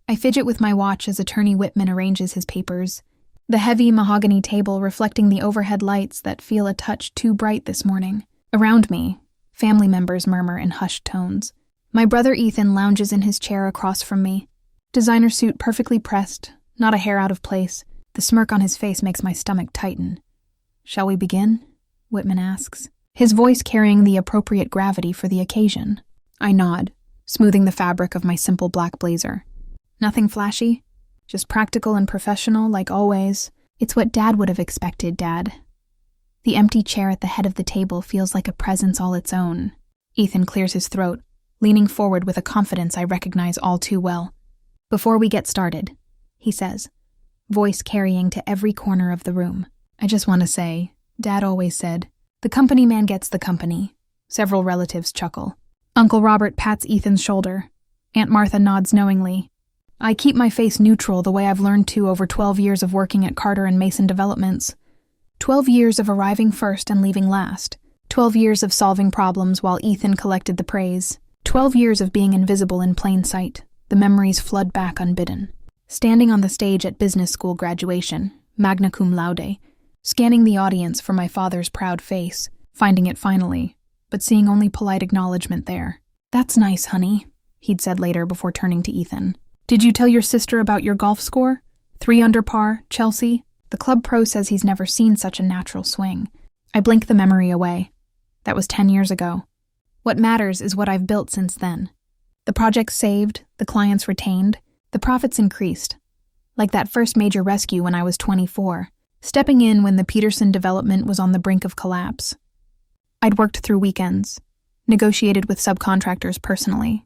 I fidget with my watch as Attorney Whitman arranges his papers, the heavy mahogany table reflecting the overhead lights that feel a touch too bright this morning. Around me, family members murmur in hushed tones. My brother Ethan lounges in his chair across from me, designer suit perfectly pressed, not a hair out of place. The smirk on his face makes my stomach tighten. "Shall we begin?" Whitman asks, his voice carrying the appropriate gravity for the occasion. I nod, smoothing the fabric of my simple black blazer. Nothing flashy, just practical and professional like always. It's what Dad would have expected, Dad. The empty chair at the head of the table feels like a presence all its own. Ethan clears his throat, leaning forward with a confidence I recognize all too well. "Before we get started," he says, voice carrying to every corner of the room, "I just want to say, Dad always said, the company man gets the company." Several relatives chuckle. Uncle Robert pats Ethan's shoulder. Aunt Martha nods knowingly. I keep my face neutral the way I've learned to over 12 years of working at Carter and Mason Developments. 12 years of arriving first and leaving last. 12 years of solving problems while Ethan collected the praise. 12 years of being invisible in plain sight. The memories flood back unbidden. Standing on the stage at business school graduation, magna cum laude, scanning the audience for my father's proud face, finding it finally, but seeing only polite acknowledgement there. "That's nice, honey," he'd said later before turning to Ethan. "Did you tell your sister about your golf score? 3 under par, Chelsea?" The club pro says he's never seen such a natural swing. I blink the memory away. That was 10 years ago. What matters is what I've built since then. The projects saved, the clients retained, the profits increased. Like that first major rescue when I was 24, stepping in when the Peterson development was on the brink of collapse. I'd worked through weekends, negotiated with subcontractors personally,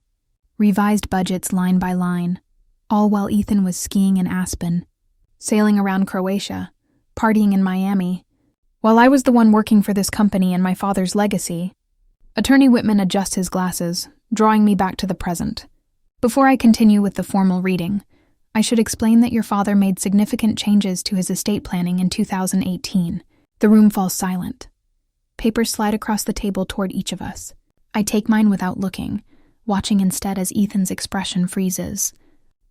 revised budgets line by line, all while Ethan was skiing in Aspen, sailing around Croatia, partying in Miami. While I was the one working for this company and my father's legacy, Attorney Whitman adjusts his glasses, drawing me back to the present. Before I continue with the formal reading, I should explain that your father made significant changes to his estate planning in 2018. The room falls silent. Papers slide across the table toward each of us. I take mine without looking, watching instead as Ethan's expression freezes,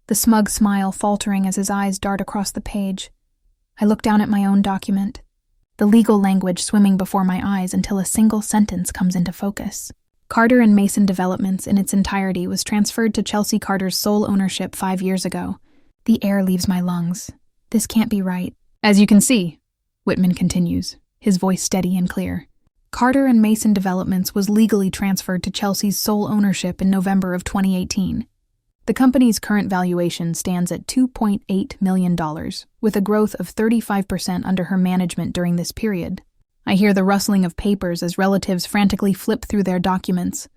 the smug smile faltering as his eyes dart across the page. I look down at my own document, the legal language swimming before my eyes until a single sentence comes into focus. Carter and Mason Developments in its entirety was transferred to Chelsea Carter's sole ownership 5 years ago. The air leaves my lungs. This can't be right. "As you can see," Whitman continues, his voice steady and clear, "Carter and Mason Developments was legally transferred to Chelsea's sole ownership in November of 2018. The company's current valuation stands at $2.8 million, with a growth of 35% under her management during this period." I hear the rustling of papers as relatives frantically flip through their documents.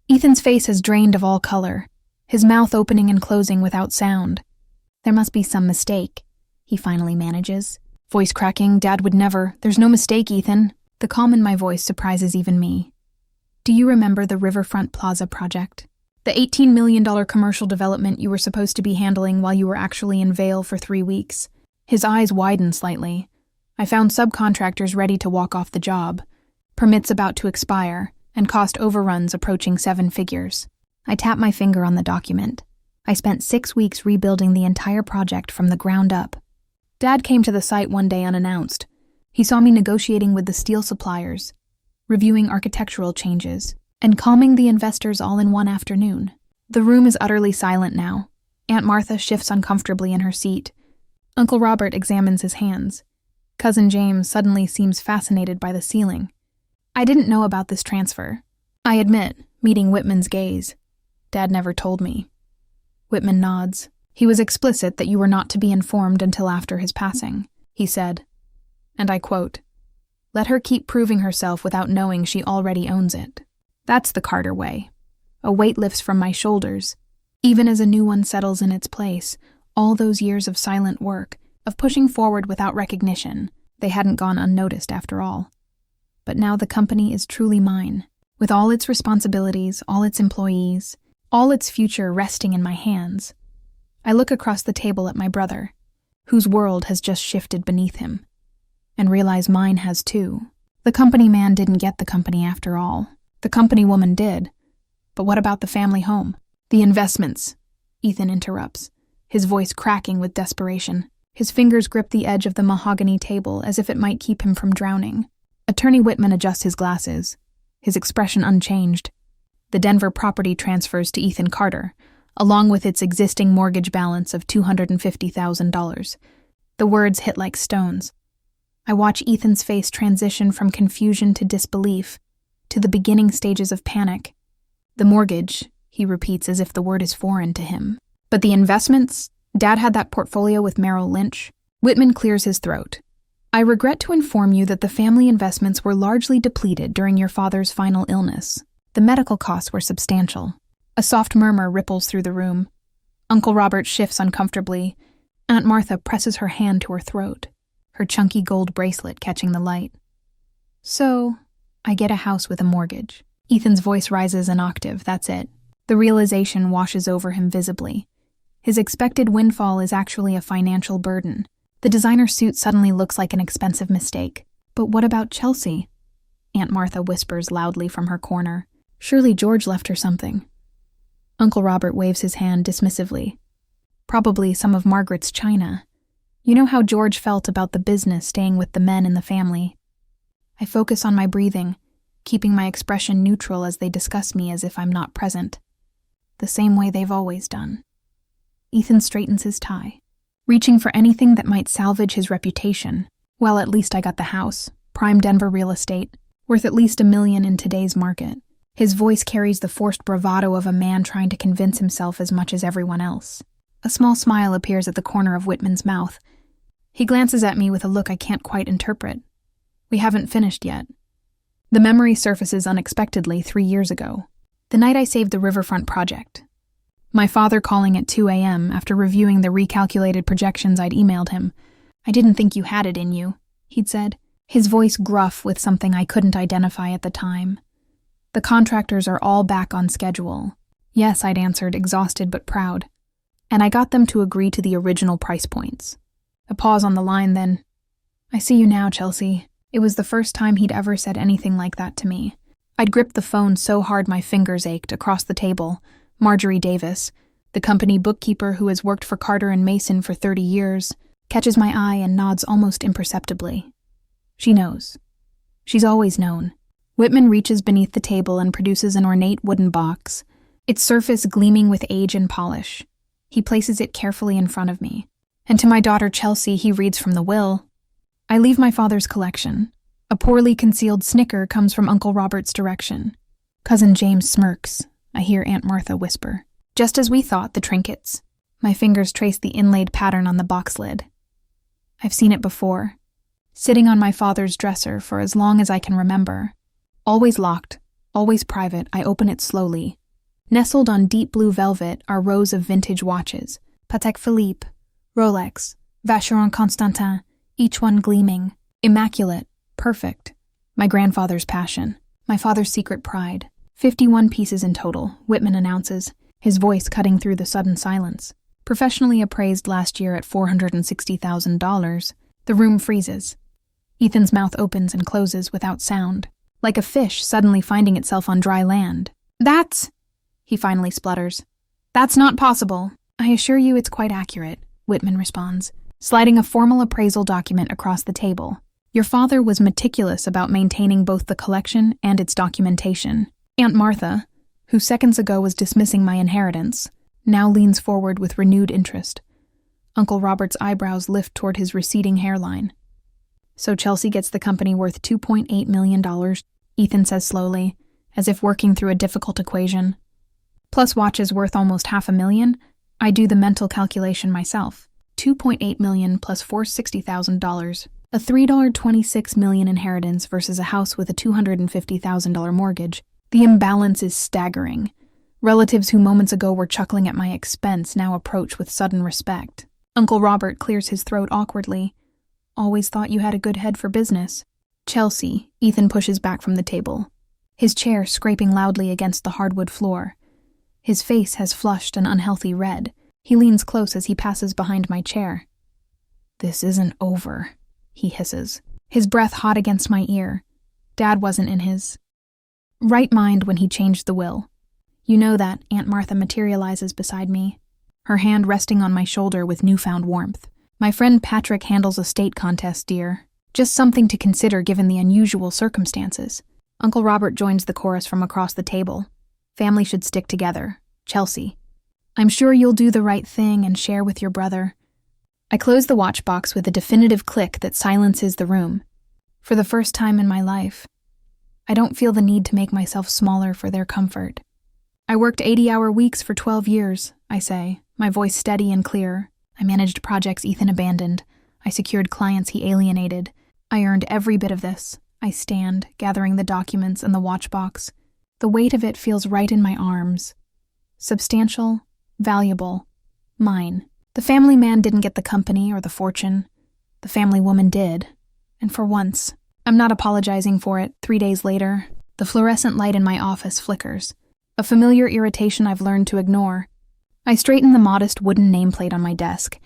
Ethan's face has drained of all color, his mouth opening and closing without sound. "There must be some mistake," he finally manages. Voice cracking, "Dad would never. There's no mistake, Ethan." The calm in my voice surprises even me. "Do you remember the Riverfront Plaza project? The $18 million commercial development you were supposed to be handling while you were actually in Vail for 3 weeks? His eyes widen slightly. I found subcontractors ready to walk off the job, permits about to expire, and cost overruns approaching 7 figures. I tap my finger on the document. I spent 6 weeks rebuilding the entire project from the ground up. Dad came to the site one day unannounced. He saw me negotiating with the steel suppliers, reviewing architectural changes, and calming the investors all in one afternoon. The room is utterly silent now. Aunt Martha shifts uncomfortably in her seat. Uncle Robert examines his hands. Cousin James suddenly seems fascinated by the ceiling. I didn't know about this transfer. I admit, meeting Whitman's gaze. Dad never told me. Whitman nods. He was explicit that you were not to be informed until after his passing, he said. And I quote, "Let her keep proving herself without knowing she already owns it." That's the Carter way. A weight lifts from my shoulders. Even as a new one settles in its place, all those years of silent work, of pushing forward without recognition, they hadn't gone unnoticed after all. But now the company is truly mine, with all its responsibilities, all its employees, all its future resting in my hands. I look across the table at my brother, whose world has just shifted beneath him, and realize mine has too. The company man didn't get the company after all. The company woman did. But what about the family home? The investments, Ethan interrupts, his voice cracking with desperation. His fingers grip the edge of the mahogany table as if it might keep him from drowning. Attorney Whitman adjusts his glasses, his expression unchanged. The Denver property transfers to Ethan Carter, along with its existing mortgage balance of $250,000. The words hit like stones. I watch Ethan's face transition from confusion to disbelief, to the beginning stages of panic. The mortgage, he repeats as if the word is foreign to him. But the investments? Dad had that portfolio with Merrill Lynch. Whitman clears his throat. I regret to inform you that the family investments were largely depleted during your father's final illness. The medical costs were substantial. A soft murmur ripples through the room. Uncle Robert shifts uncomfortably. Aunt Martha presses her hand to her throat, her chunky gold bracelet catching the light. So, I get a house with a mortgage. Ethan's voice rises an octave, that's it. The realization washes over him visibly. His expected windfall is actually a financial burden. The designer suit suddenly looks like an expensive mistake. But what about Chelsea? Aunt Martha whispers loudly from her corner. Surely George left her something. Uncle Robert waves his hand dismissively. Probably some of Margaret's china. You know how George felt about the business staying with the men in the family. I focus on my breathing, keeping my expression neutral as they discuss me as if I'm not present. The same way they've always done. Ethan straightens his tie, reaching for anything that might salvage his reputation. Well, at least I got the house, prime Denver real estate, worth at least $1 million in today's market. His voice carries the forced bravado of a man trying to convince himself as much as everyone else. A small smile appears at the corner of Whitman's mouth. He glances at me with a look I can't quite interpret. We haven't finished yet. The memory surfaces unexpectedly 3 years ago, the night I saved the riverfront project. My father calling at 2 a.m. after reviewing the recalculated projections I'd emailed him. I didn't think you had it in you, he'd said, his voice gruff with something I couldn't identify at the time. The contractors are all back on schedule. Yes, I'd answered, exhausted but proud. And I got them to agree to the original price points. A pause on the line, then. I see you now, Chelsea. It was the first time he'd ever said anything like that to me. I'd gripped the phone so hard my fingers ached across the table. Marjorie Davis, the company bookkeeper who has worked for Carter and Mason for 30 years, catches my eye and nods almost imperceptibly. She knows. She's always known. Whitman reaches beneath the table and produces an ornate wooden box, its surface gleaming with age and polish. He places it carefully in front of me. And to my daughter Chelsea, he reads from the will. I leave my father's collection. A poorly concealed snicker comes from Uncle Robert's direction. Cousin James smirks. I hear Aunt Martha whisper. Just as we thought, the trinkets. My fingers trace the inlaid pattern on the box lid. I've seen it before. Sitting on my father's dresser for as long as I can remember. Always locked, always private, I open it slowly. Nestled on deep blue velvet are rows of vintage watches. Patek Philippe, Rolex, Vacheron Constantin, each one gleaming. Immaculate, perfect. My grandfather's passion. My father's secret pride. 51 pieces in total, Whitman announces, his voice cutting through the sudden silence. Professionally appraised last year at $460,000, the room freezes. Ethan's mouth opens and closes without sound, like a fish suddenly finding itself on dry land. That's, he finally splutters. That's not possible. I assure you it's quite accurate, Whitman responds, sliding a formal appraisal document across the table. Your father was meticulous about maintaining both the collection and its documentation. Aunt Martha, who seconds ago was dismissing my inheritance, now leans forward with renewed interest. Uncle Robert's eyebrows lift toward his receding hairline. So Chelsea gets the company worth $2.8 million, Ethan says slowly, as if working through a difficult equation. Plus watches worth almost $500,000, I do the mental calculation myself. $2.8 million plus $460,000. A $3.26 million inheritance versus a house with a $250,000 mortgage. The imbalance is staggering. Relatives who moments ago were chuckling at my expense now approach with sudden respect. Uncle Robert clears his throat awkwardly. Always thought you had a good head for business. Chelsea, Ethan pushes back from the table, his chair scraping loudly against the hardwood floor. His face has flushed an unhealthy red. He leans close as he passes behind my chair. This isn't over, he hisses, his breath hot against my ear. Dad wasn't in his right mind when he changed the will. You know that, Aunt Martha materializes beside me. her hand resting on my shoulder with newfound warmth. My friend Patrick handles a state contest, dear. Just something to consider given the unusual circumstances. Uncle Robert joins the chorus from across the table. Family should stick together. Chelsea. I'm sure you'll do the right thing and share with your brother. I close the watch box with a definitive click that silences the room. For the first time in my life, I don't feel the need to make myself smaller for their comfort. I worked 80-hour weeks for 12 years, I say, my voice steady and clear. I managed projects Ethan abandoned. I secured clients he alienated. I earned every bit of this. I stand, gathering the documents and the watch box. The weight of it feels right in my arms. Substantial, valuable, mine. The family man didn't get the company or the fortune. The family woman did. And for once, I'm not apologizing for it. 3 days later, the fluorescent light in my office flickers. A familiar irritation I've learned to ignore. I straighten the modest wooden nameplate on my desk.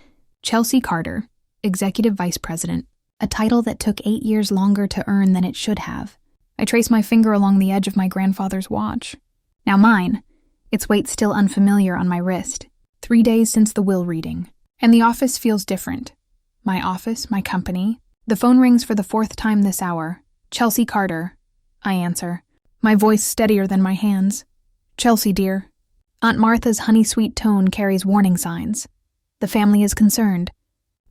Chelsea Carter, Executive Vice President. A title that took 8 years longer to earn than it should have. I trace my finger along the edge of my grandfather's watch. Now mine. Its weight still unfamiliar on my wrist. 3 days since the will reading. And the office feels different. My office, my company. The phone rings for the 4th time this hour. Chelsea Carter. I answer, my voice steadier than my hands. Chelsea, dear. Aunt Martha's honey-sweet tone carries warning signs. The family is concerned.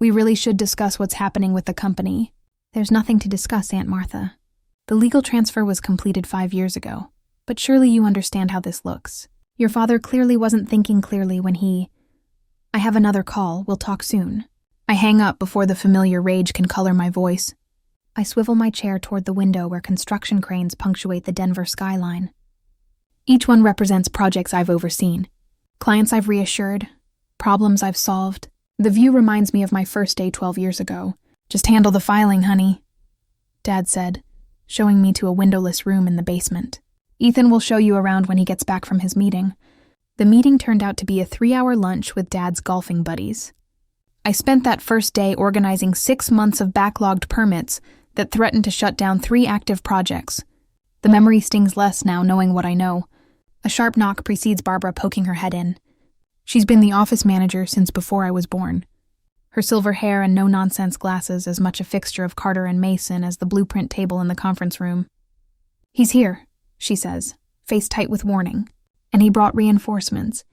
We really should discuss what's happening with the company. There's nothing to discuss, Aunt Martha. The legal transfer was completed 5 years ago. But surely you understand how this looks. Your father clearly wasn't thinking clearly when he... I have another call. We'll talk soon. I hang up before the familiar rage can color my voice. I swivel my chair toward the window where construction cranes punctuate the Denver skyline. Each one represents projects I've overseen, clients I've reassured, problems I've solved. The view reminds me of my first day 12 years ago. Just handle the filing, honey, Dad said, showing me to a windowless room in the basement. Ethan will show you around when he gets back from his meeting. The meeting turned out to be a 3-hour lunch with Dad's golfing buddies. I spent that first day organizing 6 months of backlogged permits that threatened to shut down 3 active projects. The memory stings less now knowing what I know. A sharp knock precedes Barbara poking her head in. She's been the office manager since before I was born. Her silver hair and no-nonsense glasses as much a fixture of Carter and Mason as the blueprint table in the conference room. He's here, she says, face tight with warning. And he brought reinforcements.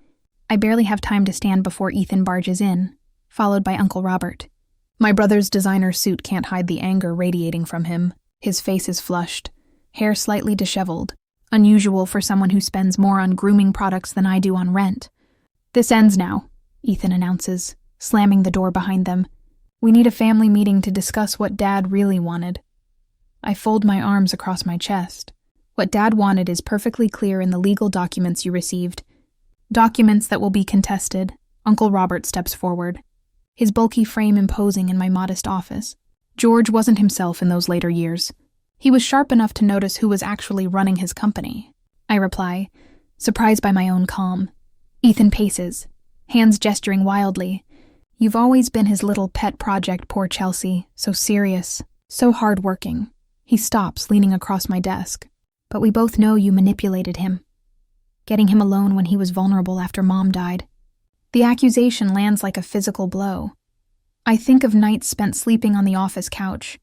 I barely have time to stand before Ethan barges in, followed by Uncle Robert. My brother's designer suit can't hide the anger radiating from him. His face is flushed, hair slightly disheveled, unusual for someone who spends more on grooming products than I do on rent. This ends now, Ethan announces, slamming the door behind them. We need a family meeting to discuss what Dad really wanted. I fold my arms across my chest. What Dad wanted is perfectly clear in the legal documents you received. Documents that will be contested. Uncle Robert steps forward, his bulky frame imposing in my modest office. George wasn't himself in those later years. He was sharp enough to notice who was actually running his company. I reply, surprised by my own calm. Ethan paces, hands gesturing wildly. You've always been his little pet project, poor Chelsea, so serious, so hard-working. He stops, leaning across my desk. But we both know you manipulated him, getting him alone when he was vulnerable after Mom died. The accusation lands like a physical blow. I think of nights spent sleeping on the office couch,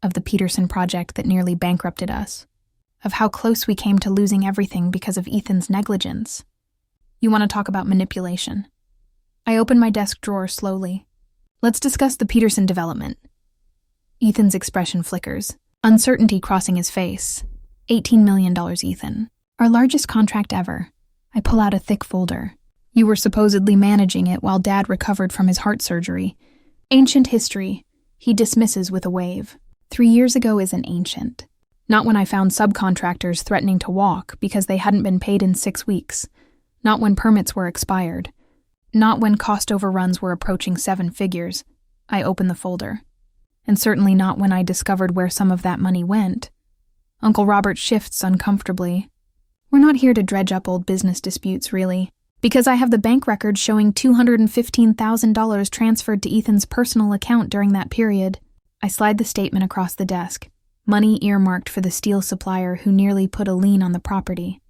of the Peterson project that nearly bankrupted us, of how close we came to losing everything because of Ethan's negligence. You want to talk about manipulation? I open my desk drawer slowly. Let's discuss the Peterson development. Ethan's expression flickers, uncertainty crossing his face. $18 million, Ethan. Our largest contract ever. I pull out a thick folder. You were supposedly managing it while Dad recovered from his heart surgery. Ancient history, he dismisses with a wave. 3 years ago isn't ancient. Not when I found subcontractors threatening to walk because they hadn't been paid in 6 weeks. Not when permits were expired. Not when cost overruns were approaching 7 figures. I open the folder. And certainly not when I discovered where some of that money went. Uncle Robert shifts uncomfortably. We're not here to dredge up old business disputes, really. Because I have the bank record showing $215,000 transferred to Ethan's personal account during that period. I slide the statement across the desk. Money earmarked for the steel supplier who nearly put a lien on the property.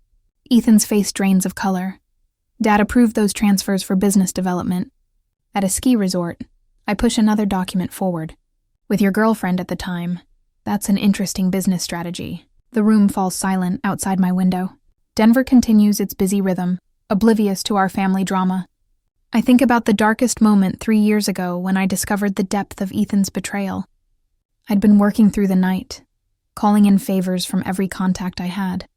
Ethan's face drains of color. Dad approved those transfers for business development. At a ski resort, I push another document forward. With your girlfriend at the time, that's an interesting business strategy. The room falls silent outside my window. Denver continues its busy rhythm, oblivious to our family drama. I think about the darkest moment 3 years ago when I discovered the depth of Ethan's betrayal. I'd been working through the night, calling in favors from every contact I had,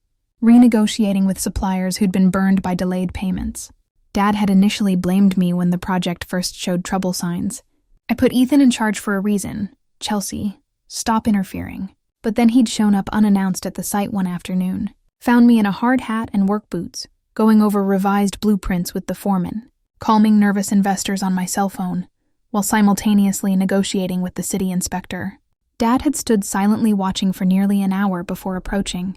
renegotiating with suppliers who'd been burned by delayed payments. Dad had initially blamed me when the project first showed trouble signs. I put Ethan in charge for a reason. Chelsea, stop interfering. But then he'd shown up unannounced at the site one afternoon, found me in a hard hat and work boots, going over revised blueprints with the foreman, calming nervous investors on my cell phone, while simultaneously negotiating with the city inspector. Dad had stood silently watching for nearly an hour before approaching.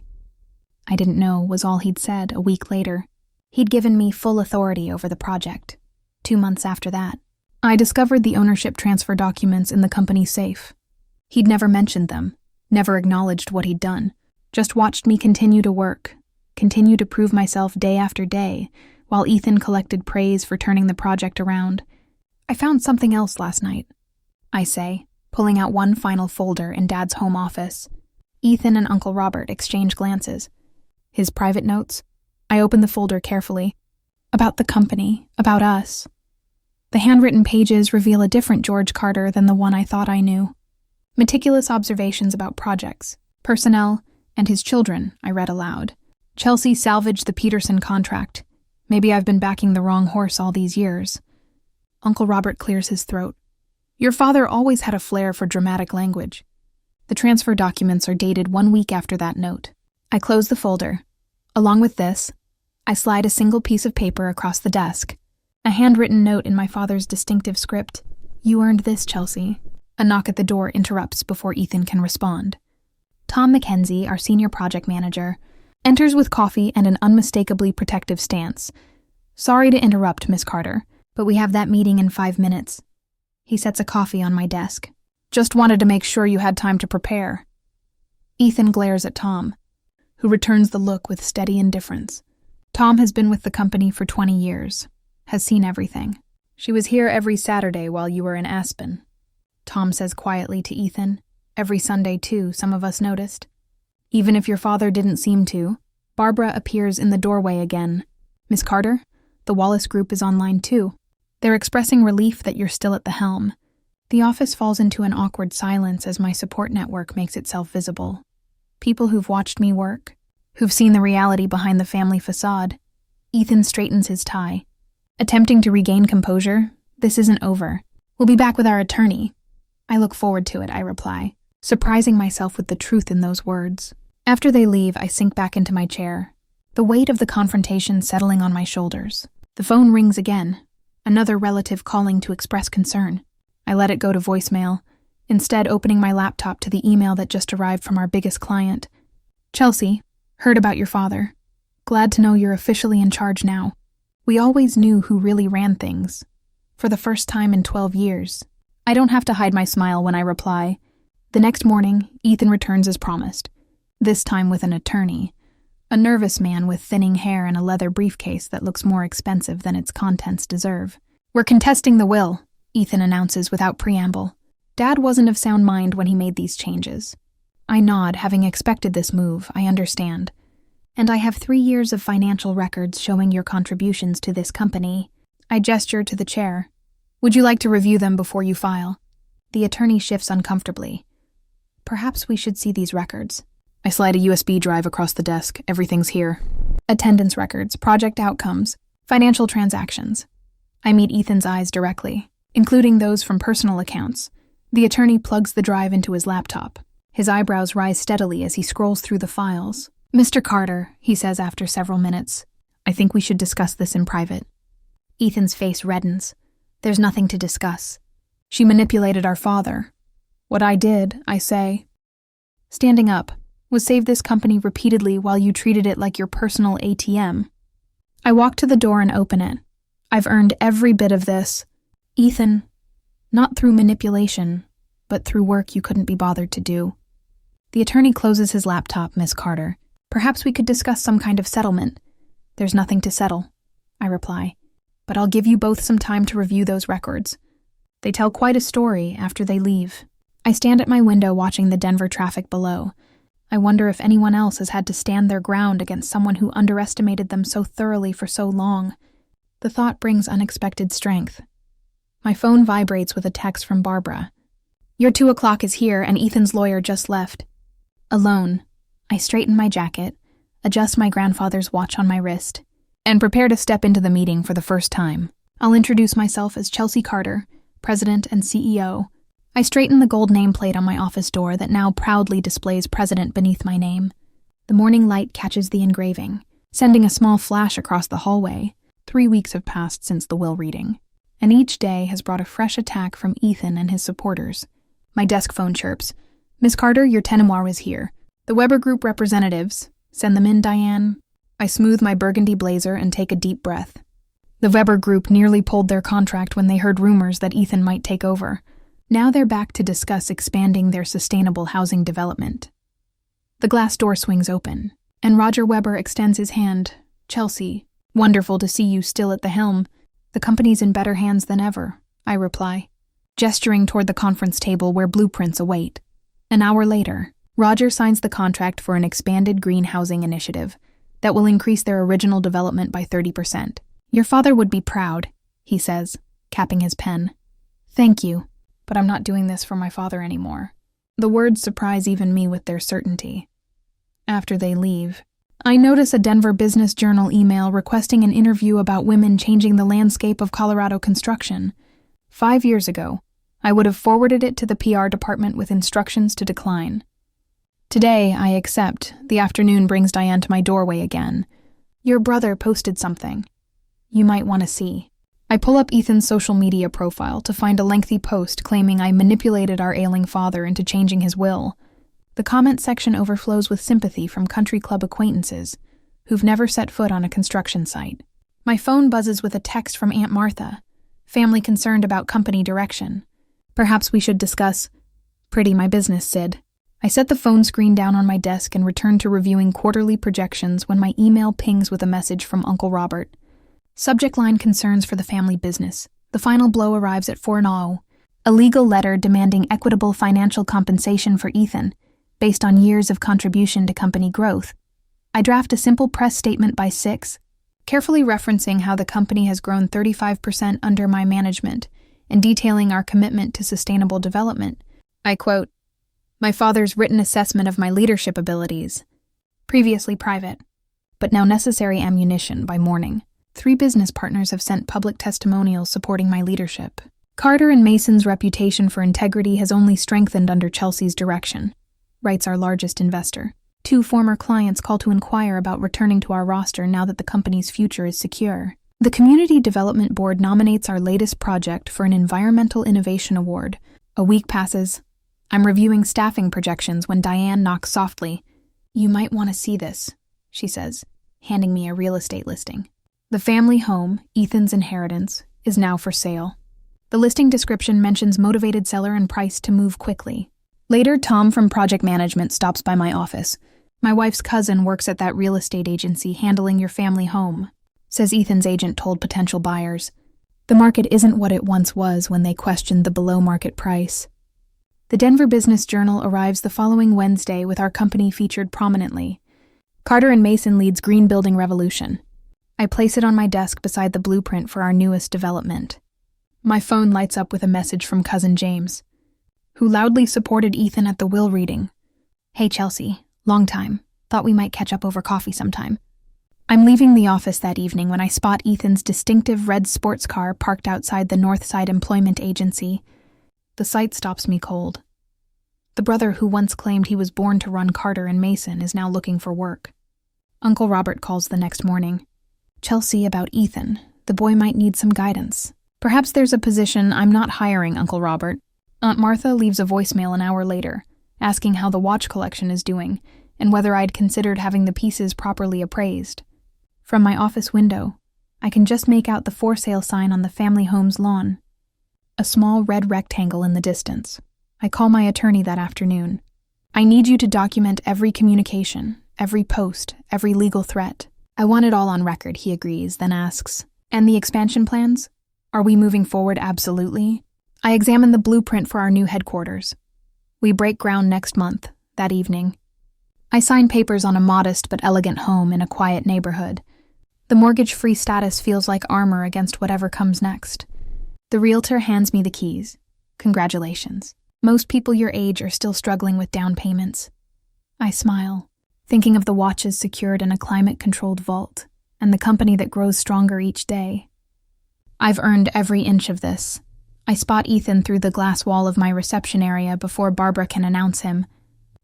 I didn't know was all he'd said a week later. He'd given me full authority over the project. 2 months after that, I discovered the ownership transfer documents in the company's safe. He'd never mentioned them, never acknowledged what he'd done, just watched me continue to work, continue to prove myself day after day, while Ethan collected praise for turning the project around. I found something else last night, I say, pulling out one final folder in Dad's home office. Ethan and Uncle Robert exchange glances. His private notes. I open the folder carefully. About the company, about us. The handwritten pages reveal a different George Carter than the one I thought I knew. Meticulous observations about projects, personnel, and his children, I read aloud. Chelsea salvaged the Peterson contract. Maybe I've been backing the wrong horse all these years. Uncle Robert clears his throat. Your father always had a flair for dramatic language. The transfer documents are dated 1 week after that note. I close the folder. Along with this, I slide a single piece of paper across the desk. A handwritten note in my father's distinctive script. You earned this, Chelsea. A knock at the door interrupts before Ethan can respond. Tom McKenzie, our senior project manager, enters with coffee and an unmistakably protective stance. Sorry to interrupt, Miss Carter, but we have that meeting in 5 minutes. He sets a coffee on my desk. Just wanted to make sure you had time to prepare. Ethan glares at Tom, who returns the look with steady indifference. Tom has been with the company for 20 years, has seen everything. She was here every Saturday while you were in Aspen. Tom says quietly to Ethan. Every Sunday, too, some of us noticed. Even if your father didn't seem to, Barbara appears in the doorway again. Miss Carter, the Wallace Group is online, too. They're expressing relief that you're still at the helm. The office falls into an awkward silence as my support network makes itself visible. People who've watched me work, who've seen the reality behind the family facade. Ethan straightens his tie. Attempting to regain composure, this isn't over. We'll be back with our attorney. I look forward to it, I reply, surprising myself with the truth in those words. After they leave, I sink back into my chair, the weight of the confrontation settling on my shoulders. The phone rings again, another relative calling to express concern. I let it go to voicemail, instead opening my laptop to the email that just arrived from our biggest client. Chelsea, heard about your father. Glad to know you're officially in charge now. We always knew who really ran things. For the first time in 12 years. I don't have to hide my smile when I reply. The next morning, Ethan returns as promised. This time with an attorney. A nervous man with thinning hair and a leather briefcase that looks more expensive than its contents deserve. We're contesting the will, Ethan announces without preamble. Dad wasn't of sound mind when he made these changes. I nod, having expected this move, I understand. And I have 3 years of financial records showing your contributions to this company. I gesture to the chair. Would you like to review them before you file? The attorney shifts uncomfortably. Perhaps we should see these records. I slide a USB drive across the desk. Everything's here. Attendance records, project outcomes, financial transactions. I meet Ethan's eyes directly, including those from personal accounts. The attorney plugs the drive into his laptop. His eyebrows rise steadily as he scrolls through the files. Mr. Carter, he says after several minutes, I think we should discuss this in private. Ethan's face reddens. There's nothing to discuss. She manipulated our father. What I did, I say, standing up, was save this company repeatedly while you treated it like your personal ATM. I walk to the door and open it. I've earned every bit of this. Ethan, not through manipulation, but through work you couldn't be bothered to do. The attorney closes his laptop, Miss Carter. Perhaps we could discuss some kind of settlement. There's nothing to settle. I reply, but I'll give you both some time to review those records. They tell quite a story after they leave. I stand at my window watching the Denver traffic below. I wonder if anyone else has had to stand their ground against someone who underestimated them so thoroughly for so long. The thought brings unexpected strength. My phone vibrates with a text from Barbara. Your 2 o'clock is here and Ethan's lawyer just left. Alone, I straighten my jacket, adjust my grandfather's watch on my wrist, and prepare to step into the meeting for the first time. I'll introduce myself as Chelsea Carter, President and CEO. I straighten the gold nameplate on my office door that now proudly displays President beneath my name. The morning light catches the engraving, sending a small flash across the hallway. 3 weeks have passed since the will reading, and each day has brought a fresh attack from Ethan and his supporters. My desk phone chirps. Miss Carter, your tenenoir is here. The Weber Group representatives. Send them in, Diane. I smooth my burgundy blazer and take a deep breath. The Weber Group nearly pulled their contract when they heard rumors that Ethan might take over. Now they're back to discuss expanding their sustainable housing development. The glass door swings open, and Roger Weber extends his hand. Chelsea, wonderful to see you still at the helm. The company's in better hands than ever, I reply, gesturing toward the conference table where blueprints await. An hour later, Roger signs the contract for an expanded green housing initiative that will increase their original development by 30%. Your father would be proud, he says, capping his pen. Thank you, but I'm not doing this for my father anymore. The words surprise even me with their certainty. After they leave, I notice a Denver Business Journal email requesting an interview about women changing the landscape of Colorado construction. 5 years ago, I would have forwarded it to the PR department with instructions to decline. Today, I accept. The afternoon brings Diane to my doorway again. Your brother posted something. You might want to see. I pull up Ethan's social media profile to find a lengthy post claiming I manipulated our ailing father into changing his will. The comment section overflows with sympathy from country club acquaintances who've never set foot on a construction site. My phone buzzes with a text from Aunt Martha, family concerned about company direction. Perhaps we should discuss. Pretty my business, Sid. I set the phone screen down on my desk and return to reviewing quarterly projections when my email pings with a message from Uncle Robert. Subject line concerns for the family business. The final blow arrives at 4:00. A legal letter demanding equitable financial compensation for Ethan, based on years of contribution to company growth. I draft a simple press statement by 6, carefully referencing how the company has grown 35% under my management and detailing our commitment to sustainable development. I quote, my father's written assessment of my leadership abilities, previously private, but now necessary ammunition by morning. 3 business partners have sent public testimonials supporting my leadership. Carter and Mason's reputation for integrity has only strengthened under Chelsea's direction, writes our largest investor. 2 former clients call to inquire about returning to our roster now that the company's future is secure. The Community Development Board nominates our latest project for an Environmental Innovation Award. A week passes. I'm reviewing staffing projections when Diane knocks softly. You might want to see this, she says, handing me a real estate listing. The family home, Ethan's inheritance, is now for sale. The listing description mentions motivated seller and price to move quickly. Later, Tom from project management stops by my office. My wife's cousin works at that real estate agency handling your family home, says Ethan's agent told potential buyers. The market isn't what it once was when they questioned the below-market price. The Denver Business Journal arrives the following Wednesday with our company featured prominently. Carter and Mason leads Green Building Revolution. I place it on my desk beside the blueprint for our newest development. My phone lights up with a message from cousin James, who loudly supported Ethan at the will reading. Hey Chelsea, long time. Thought we might catch up over coffee sometime. I'm leaving the office that evening when I spot Ethan's distinctive red sports car parked outside the Northside Employment Agency. The sight stops me cold. The brother who once claimed he was born to run Carter and Mason is now looking for work. Uncle Robert calls the next morning. Chelsea, about Ethan. The boy might need some guidance. Perhaps there's a position I'm not hiring, Uncle Robert. Aunt Martha leaves a voicemail an hour later, asking how the watch collection is doing and whether I'd considered having the pieces properly appraised. From my office window, I can just make out the for sale sign on the family home's lawn. A small red rectangle in the distance. I call my attorney that afternoon. I need you to document every communication, every post, every legal threat. I want it all on record, he agrees, then asks, And the expansion plans? Are we moving forward absolutely? I examine the blueprint for our new headquarters. We break ground next month, that evening. I sign papers on a modest but elegant home in a quiet neighborhood. The mortgage-free status feels like armor against whatever comes next. The realtor hands me the keys. Congratulations. Most people your age are still struggling with down payments. I smile, thinking of the watches secured in a climate-controlled vault and the company that grows stronger each day. I've earned every inch of this. I spot Ethan through the glass wall of my reception area before Barbara can announce him.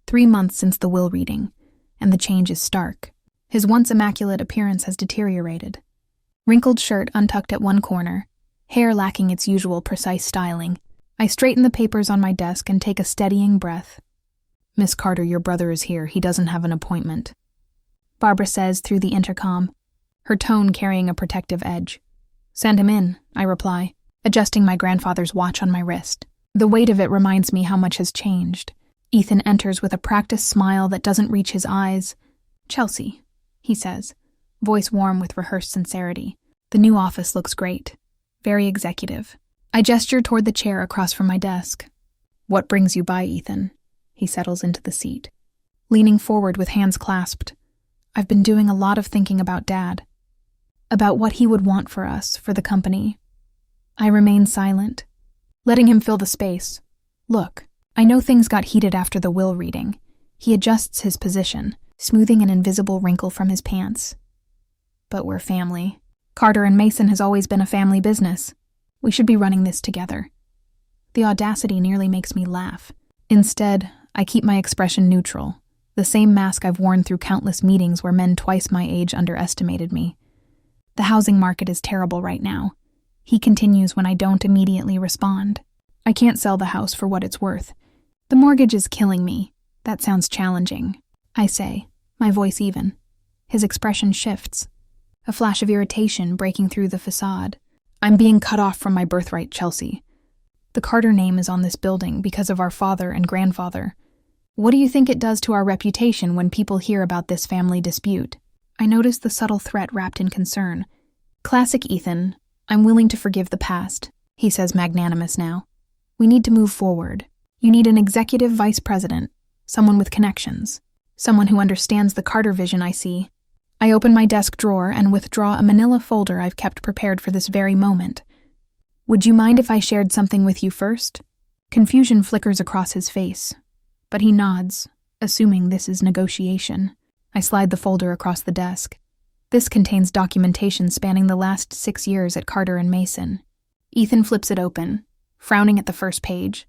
3 months since the will reading, and the change is stark. His once immaculate appearance has deteriorated. Wrinkled shirt untucked at one corner, hair lacking its usual precise styling. I straighten the papers on my desk and take a steadying breath. "Miss Carter, your brother is here. He doesn't have an appointment," Barbara says through the intercom, her tone carrying a protective edge. "Send him in," I reply, adjusting my grandfather's watch on my wrist. The weight of it reminds me how much has changed. Ethan enters with a practiced smile that doesn't reach his eyes. "Chelsea," he says, voice warm with rehearsed sincerity. "The new office looks great. Very executive." I gesture toward the chair across from my desk. "What brings you by, Ethan?" He settles into the seat, leaning forward with hands clasped. "I've been doing a lot of thinking about Dad. About what he would want for us, for the company." I remain silent, letting him fill the space. "Look, I know things got heated after the will reading." He adjusts his position, smoothing an invisible wrinkle from his pants. "But we're family. Carter and Mason has always been a family business. We should be running this together." The audacity nearly makes me laugh. Instead, I keep my expression neutral, the same mask I've worn through countless meetings where men twice my age underestimated me. "The housing market is terrible right now," he continues when I don't immediately respond. "I can't sell the house for what it's worth. The mortgage is killing me." "That sounds challenging," I say, my voice even. His expression shifts, a flash of irritation breaking through the facade. "I'm being cut off from my birthright, Chelsea. The Carter name is on this building because of our father and grandfather. What do you think it does to our reputation when people hear about this family dispute?" I notice the subtle threat wrapped in concern. "Classic Ethan. I'm willing to forgive the past," he says, magnanimous now. "We need to move forward. You need an executive vice president, someone with connections, someone who understands the Carter vision I see." I open my desk drawer and withdraw a manila folder I've kept prepared for this very moment. "Would you mind if I shared something with you first?" Confusion flickers across his face, but he nods, assuming this is negotiation. I slide the folder across the desk. This contains documentation spanning the last 6 years at Carter and Mason. Ethan flips it open, frowning at the first page.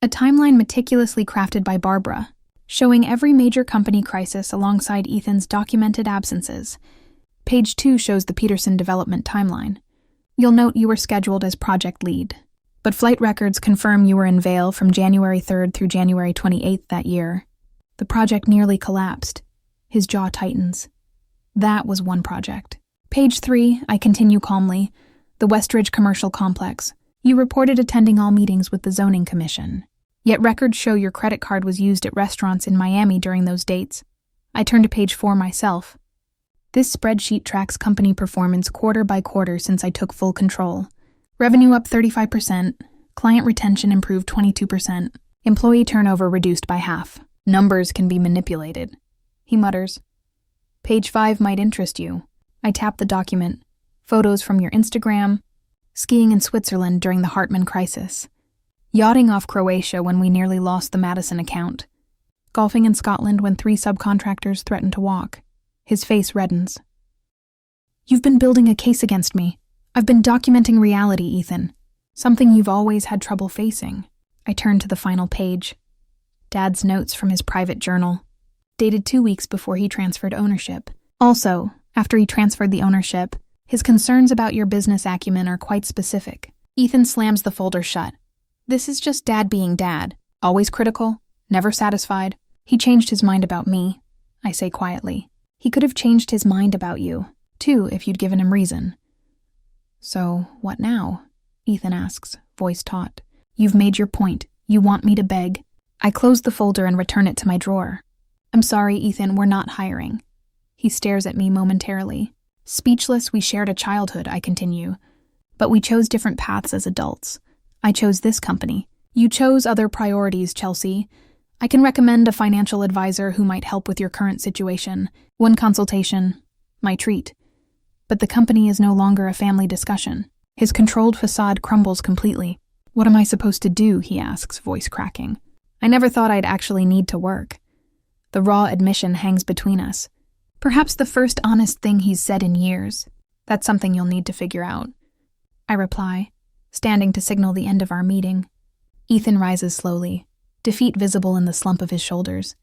A timeline meticulously crafted by Barbara, showing every major company crisis alongside Ethan's documented absences. Page 2 shows the Peterson development timeline. You'll note you were scheduled as project lead, but flight records confirm you were in Vail from January 3rd through January 28th that year. The project nearly collapsed. His jaw tightens. That was one project. Page 3, I continue calmly. The Westridge Commercial Complex. You reported attending all meetings with the Zoning Commission. Yet records show your credit card was used at restaurants in Miami during those dates. I turn to page 4 myself. This spreadsheet tracks company performance quarter by quarter since I took full control. Revenue up 35%, client retention improved 22%, employee turnover reduced by half. Numbers can be manipulated, he mutters. Page 5 might interest you. I tap the document. Photos from your Instagram. Skiing in Switzerland during the Hartman crisis. Yachting off Croatia when we nearly lost the Madison account. Golfing in Scotland when 3 subcontractors threatened to walk. His face reddens. You've been building a case against me. I've been documenting reality, Ethan. Something you've always had trouble facing. I turn to the final page. Dad's notes from his private journal. Dated 2 weeks before he transferred ownership. Also, after he transferred the ownership, his concerns about your business acumen are quite specific. Ethan slams the folder shut. This is just Dad being Dad. Always critical, never satisfied. He changed his mind about me, I say quietly. He could have changed his mind about you, too, if you'd given him reason. So, what now? Ethan asks, voice taut. You've made your point. You want me to beg. I close the folder and return it to my drawer. I'm sorry, Ethan, we're not hiring. He stares at me momentarily. Speechless, we shared a childhood, I continue. But we chose different paths as adults. I chose this company. You chose other priorities, Chelsea. I can recommend a financial advisor who might help with your current situation. One consultation, my treat. But the company is no longer a family discussion. His controlled facade crumbles completely. What am I supposed to do, he asks, voice cracking. I never thought I'd actually need to work. The raw admission hangs between us. Perhaps the first honest thing he's said in years. That's something you'll need to figure out. I reply, standing to signal the end of our meeting. Ethan rises slowly, defeat visible in the slump of his shoulders.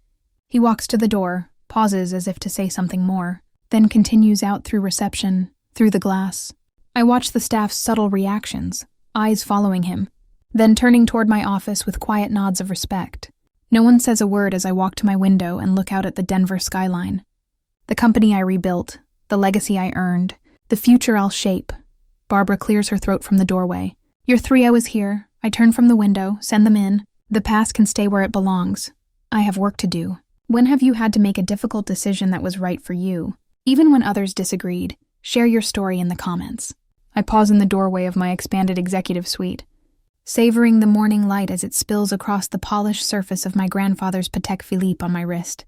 He walks to the door, pauses as if to say something more, then continues out through reception, through the glass. I watch the staff's subtle reactions, eyes following him, then turning toward my office with quiet nods of respect. No one says a word as I walk to my window and look out at the Denver skyline. The company I rebuilt, the legacy I earned, the future I'll shape. Barbara clears her throat from the doorway. Your 3-0 is here. I turn from the window, send them in. The past can stay where it belongs. I have work to do. When have you had to make a difficult decision that was right for you? Even when others disagreed, share your story in the comments. I pause in the doorway of my expanded executive suite, savoring the morning light as it spills across the polished surface of my grandfather's Patek Philippe on my wrist.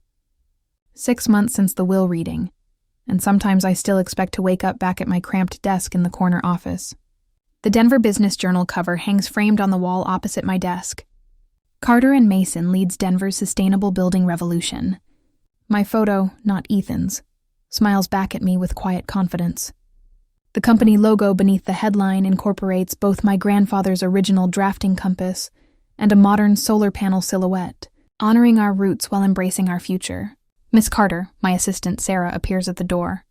6 months since the will reading, and sometimes I still expect to wake up back at my cramped desk in the corner office. The Denver Business Journal cover hangs framed on the wall opposite my desk. Carter and Mason leads Denver's sustainable building revolution. My photo, not Ethan's, smiles back at me with quiet confidence. The company logo beneath the headline incorporates both my grandfather's original drafting compass and a modern solar panel silhouette, honoring our roots while embracing our future. Miss Carter, my assistant Sarah, appears at the door.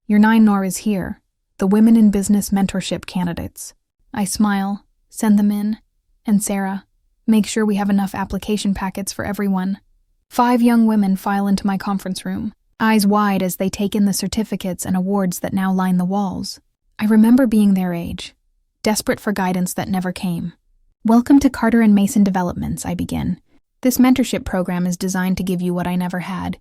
Your 9-nor is here, the Women in Business Mentorship candidates. I smile, send them in, and Sarah, make sure we have enough application packets for everyone. 5 young women file into my conference room, eyes wide as they take in the certificates and awards that now line the walls. I remember being their age, desperate for guidance that never came. Welcome to Carter and Mason Developments, I begin. This mentorship program is designed to give you what I never had,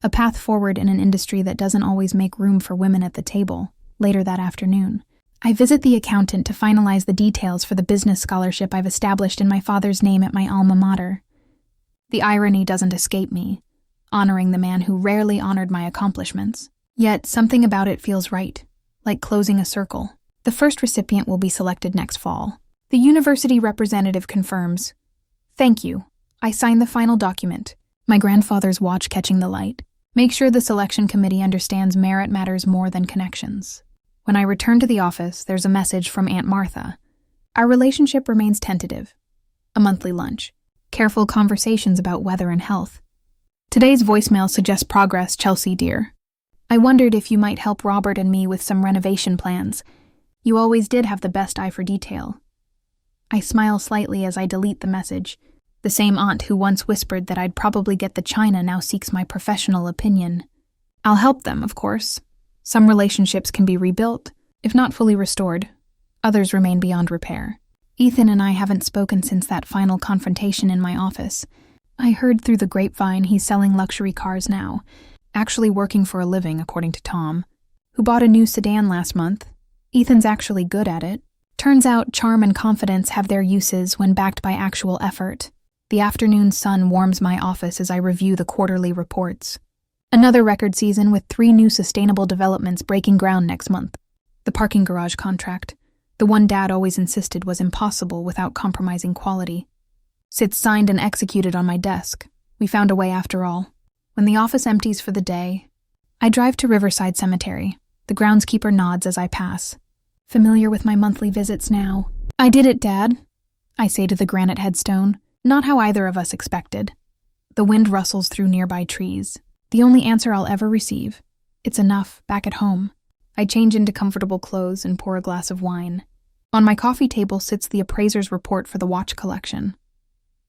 a path forward in an industry that doesn't always make room for women at the table. Later that afternoon, I visit the accountant to finalize the details for the business scholarship I've established in my father's name at my alma mater. The irony doesn't escape me, honoring the man who rarely honored my accomplishments. Yet something about it feels right, like closing a circle. The first recipient will be selected next fall. The university representative confirms. Thank you. I sign the final document, my grandfather's watch catching the light. Make sure the selection committee understands merit matters more than connections. When I return to the office, there's a message from Aunt Martha. Our relationship remains tentative. A monthly lunch. Careful conversations about weather and health. Today's voicemail suggests progress, Chelsea, dear. I wondered if you might help Robert and me with some renovation plans. You always did have the best eye for detail. I smile slightly as I delete the message. The same aunt who once whispered that I'd probably get the china now seeks my professional opinion. I'll help them, of course. Some relationships can be rebuilt, if not fully restored. Others remain beyond repair. Ethan and I haven't spoken since that final confrontation in my office. I heard through the grapevine he's selling luxury cars now, actually working for a living, according to Tom, who bought a new sedan last month. Ethan's actually good at it. Turns out charm and confidence have their uses when backed by actual effort. The afternoon sun warms my office as I review the quarterly reports. Another record season with 3 new sustainable developments breaking ground next month. The parking garage contract, the one Dad always insisted was impossible without compromising quality, sits signed and executed on my desk. We found a way after all. When the office empties for the day, I drive to Riverside Cemetery. The groundskeeper nods as I pass. Familiar with my monthly visits now. I did it, Dad, I say to the granite headstone. Not how either of us expected. The wind rustles through nearby trees. The only answer I'll ever receive. It's enough, back at home. I change into comfortable clothes and pour a glass of wine. On my coffee table sits the appraiser's report for the watch collection.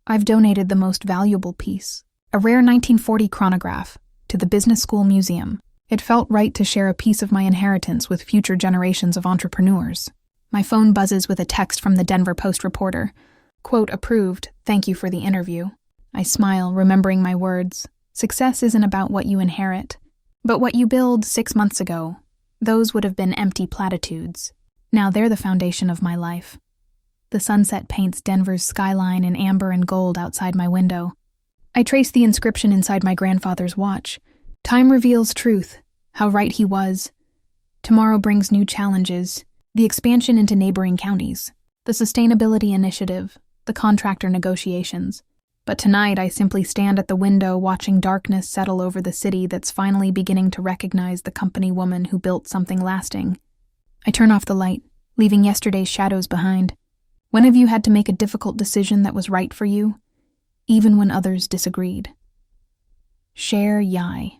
I've donated the most valuable piece, a rare 1940 chronograph, to the Business School Museum. It felt right to share a piece of my inheritance with future generations of entrepreneurs. My phone buzzes with a text from the Denver Post reporter. Quote, approved, thank you for the interview. I smile, remembering my words. Success isn't about what you inherit, but what you build 6 months ago. Those would have been empty platitudes. Now they're the foundation of my life. The sunset paints Denver's skyline in amber and gold outside my window. I trace the inscription inside my grandfather's watch. Time reveals truth, how right he was. Tomorrow brings new challenges, the expansion into neighboring counties, the sustainability initiative, the contractor negotiations. But tonight I simply stand at the window watching darkness settle over the city that's finally beginning to recognize the company woman who built something lasting. I turn off the light, leaving yesterday's shadows behind. When have you had to make a difficult decision that was right for you, even when others disagreed? Share Yai.